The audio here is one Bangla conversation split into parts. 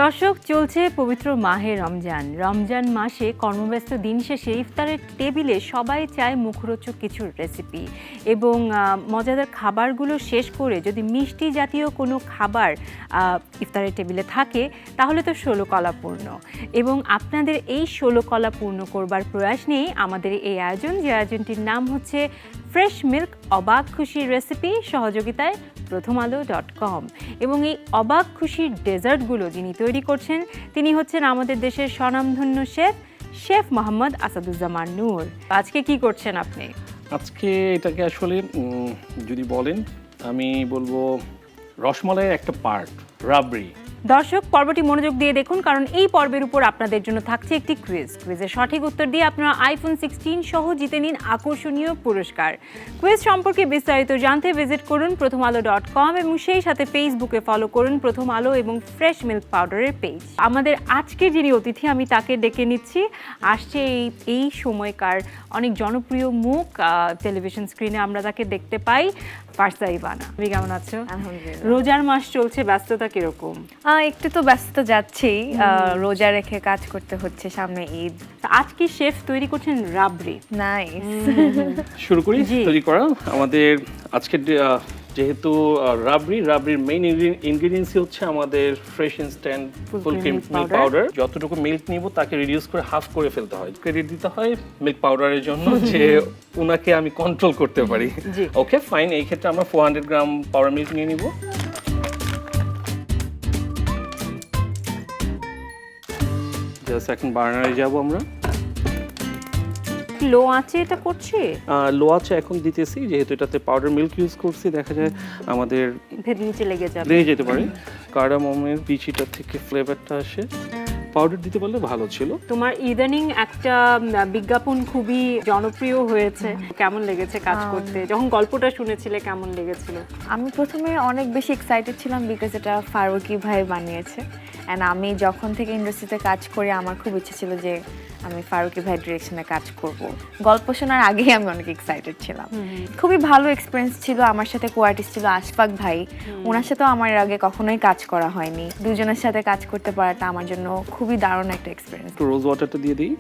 দর্শক, চলছে পবিত্র মাহে রমজান। রমজান মাসে কর্মব্যস্ত দিন শেষে ইফতারের টেবিলে সবাই চায় মুখরোচক কিছু রেসিপি এবং মজাদার খাবারগুলো শেষ করে যদি মিষ্টি জাতীয় কোনো খাবার ইফতারের টেবিলে থাকে তাহলে তো ষোলকলা পূর্ণ। এবং আপনাদের এই ষোলকলা পূর্ণ করবার প্রয়াস নিয়েই আমাদের এই আয়োজন, যে আয়োজনটির নাম হচ্ছে ফ্রেশ মিল্ক অবাক খুশির রেসিপি, সহযোগিতায় প্রথমআলো.com। এবং এই অবাক খুশির ডেজার্টগুলো যিনি তৈরি করছেন তিনি হচ্ছেন আমাদের দেশের স্বনামধন্য শেফ মোহাম্মদ আসাদুজ্জামান নূর। আজকে কি করছেন আপনি? আজকে এটাকে আসলে যদি বলেন আমি বলবো রসমালাইয়ের একটা পার্ট, রাবড়ি। দর্শক, পর্বটি মনোযোগ দিয়ে দেখুন, কারণ এই পর্বের উপর আপনাদের জন্য থাকছে একটি কুইজের সঠিক উত্তর দিয়ে আপনারা আইফোন 16 সহ জিতে নিন আকর্ষণীয় পুরস্কার। কুইজ সম্পর্কে বিস্তারিত জানতে ভিজিট করুন প্রথমআলো.com এবং সেই সাথে ফেসবুকে ফলো করুন প্রথম আলো এবং ফ্রেশ মিল্ক পাউডারের পেজ। আমাদের আজকের যিনি অতিথি আমি তাকে ডেকে নিচ্ছি। আসছে এই সময়কার অনেক জনপ্রিয় মুখ, টেলিভিশন স্ক্রিনে আমরা তাকে দেখতে পাই, ফারসা ইভানা। তুমি কেমন আছো? আলহামদুলিল্লাহ। রোজার মাস চলছে, ব্যস্ততা কিরকম? একটু তো ব্যস্ততা যাচ্ছেই, রোজা রেখে কাজ করতে হচ্ছে, সামনে ঈদ। আজকে শেফ তৈরি করছেন রাবড়ি। নাইস। শুরু করি তৈরি করা। আমাদের আজকে যেহেতু রাবড়ির মেইন ইনগ্রেডিয়েন্টস হচ্ছে আমাদের fresh instant full cream milk powder. যতটুকু মিল্ক নিব তাকে রিডিউস করে হাফ করে ফেলতে হয়। ক্রেডিট দিতে হয় মিল্ক পাউডারের জন্য যে ওনাকে আমি কন্ট্রোল করতে পারি। Okay fine. এই ক্ষেত্রে আমরা 400 গ্রাম পাউডার মিল্ক নিয়ে নিব। জাস্ট এখন বার্নারে যাব আমরা। লো আঁচে এটা করছি? লো আঁচে এখন দিতেছি, যেহেতু এটাতে পাউডার মিল্ক ইউজ করছি, দেখা যায় আমাদের নিচে লেগে যেতে পারে। কার্ডামমের বিচিটা থেকে ফ্লেভারটা আসে। পাউডার দিতে পারলে ভালো ছিল। তোমার ইদানিং একটা বিজ্ঞাপন খুবই জনপ্রিয় হয়েছে, কেমন লেগেছে কাজ করতে? যখন গল্পটা শুনেছিলে কেমন লেগেছিল? আমি প্রথমে অনেক বেশি এক্সাইটেড ছিলাম, বিকজ এটা ফারুকি ভাই বানিয়েছে। অ্যান্ড আমি যখন থেকে ইন্ডাস্ট্রিতে কাজ করি আমার খুব ইচ্ছে ছিল যে আমি ফারুকি ভাই ডিরেকশনে কাজ করব। গল্প শোনার আগেই আমি অনেক এক্সাইটেড ছিলাম। খুবই ভালো এক্সপিরিয়েন্স ছিল। আমার সাথে কো আর্টিস্ট ছিল আশফাক ভাই, ওনার সাথেও আমার আগে কখনোই কাজ করা হয়নি। দুজনের সাথে কাজ করতে পারাটা আমার জন্য খুবই দারুণ একটা এক্সপিরিয়েন্স। একটু রোজ ওয়াটারটা দিয়ে দিই।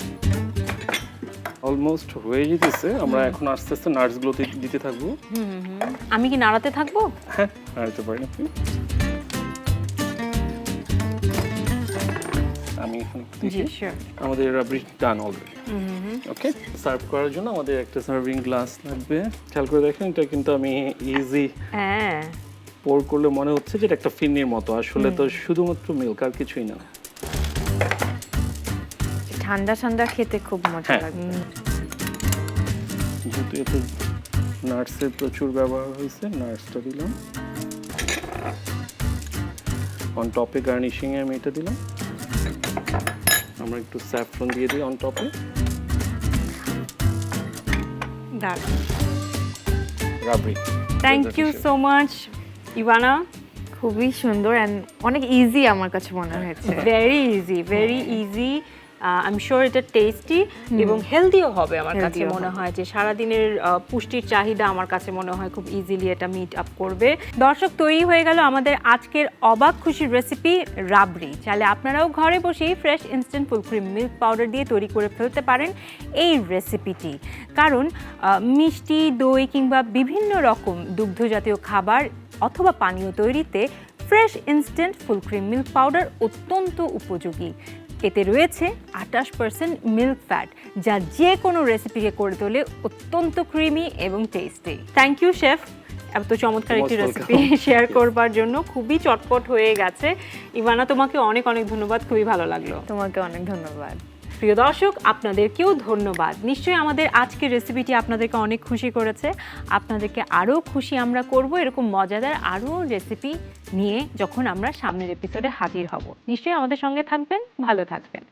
অলমোস্ট হয়ে যেতেছে। আমরা এখন আস্তে আস্তে নাটসগুলো দিতে থাকবো। আমি কি নাড়াতে থাকবো? হ্যাঁ, নাড়াতে পারেন আপনি। আমি এখন আমাদের রাবড়ি ডান অলরেডি। ওকে, সার্ভ করার জন্য আমাদের একটা সার্ভিং গ্লাস লাগবে। খেয়াল করে দেখেন, এটা কিন্তু আমি ইজি পোর করলে মনে হচ্ছে যে এটা একটা ফিরনির মতো, আসলে তো শুধুমাত্র মিল্ক আর কিছুই না। ঠান্ডা ঠান্ডা খেতে খুব মজা লাগে। যেহেতু এতে নাটসের প্রচুর ব্যবহার হয়েছে, নাটসটা দিলাম। অন টপে গার্নিশিং এ আমি এটা দিলাম। আমরা একটু স্যাফরন দিয়ে দিই on top. Rabri. Thank you so much Ivana. খুবই সুন্দর অ্যান্ড অনেক ইজি আমার কাছে মনে হয়েছে। Very easy. I am sure এটা টেস্টি এবং হেলদিও হবে। আমার কাছে মনে হয় যে সারাদিনের পুষ্টির চাহিদা আমার কাছে মনে হয় খুব ইজিলি এটা মিট আপ করবে। দর্শক, তৈরি হয়ে গেল আমাদের আজকের অবাক খুশির রেসিপি রাবড়ি। চাইলে আপনারাও ঘরে বসেই fresh instant full cream milk powder দিয়ে তৈরি করে ফেলতে পারেন এই রেসিপিটি। কারণ মিষ্টি, দই কিংবা বিভিন্ন রকম দুগ্ধ জাতীয় খাবার অথবা পানীয় তৈরিতে fresh instant full cream milk powder অত্যন্ত উপযোগী। এতে রয়েছে 28% মিল্ক ফ্যাট, যা যে কোনো রেসিপিকে করে তোলে অত্যন্ত ক্রিমি এবং টেস্টি। থ্যাংক ইউ শেফ, এত চমৎকার একটি রেসিপি শেয়ার করবার জন্য। খুবই চটপট হয়ে গেছে। ইভানা, তোমাকে অনেক অনেক ধন্যবাদ, খুবই ভালো লাগলো। তোমাকে অনেক ধন্যবাদ। প্রিয় দর্শক, আপনাদেরকেও ধন্যবাদ। নিশ্চয়ই আমাদের আজকের রেসিপিটি আপনাদেরকে অনেক খুশি করেছে। আপনাদেরকে আরও খুশি আমরা করব এরকম মজাদার আরও রেসিপি নিয়ে যখন আমরা সামনের এপিসোডে হাজির হব। নিশ্চয়ই আমাদের সঙ্গে থাকবেন, ভালো থাকবেন।